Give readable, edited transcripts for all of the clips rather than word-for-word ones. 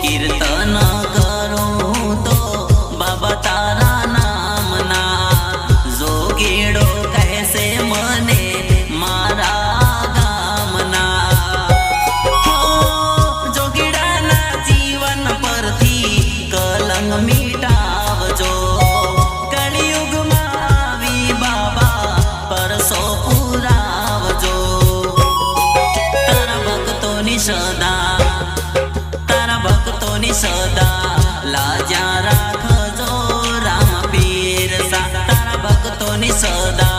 कीर्तन करूं तो बाबा तारा नामना जोगीड़ो कैसे मने मारा गामना जोगीड़ाना जीवन परथी कलंग मिटावजो कलियुगमां आवी बाबा परसो पुरावजो तारा भक्तोनी सदा लाजा राखजो राम पीर सा तारा भक्तोनी सदा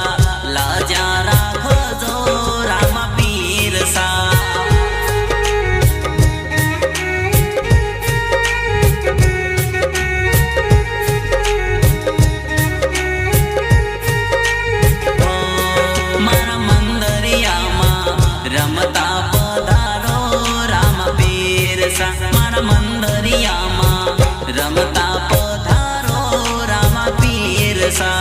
लाजा राखजो राम पीर सा मारा मंदरियामा रमता पधारो राम पीर सा मारा मंदरियामा रमता पधारो राम पीर सा।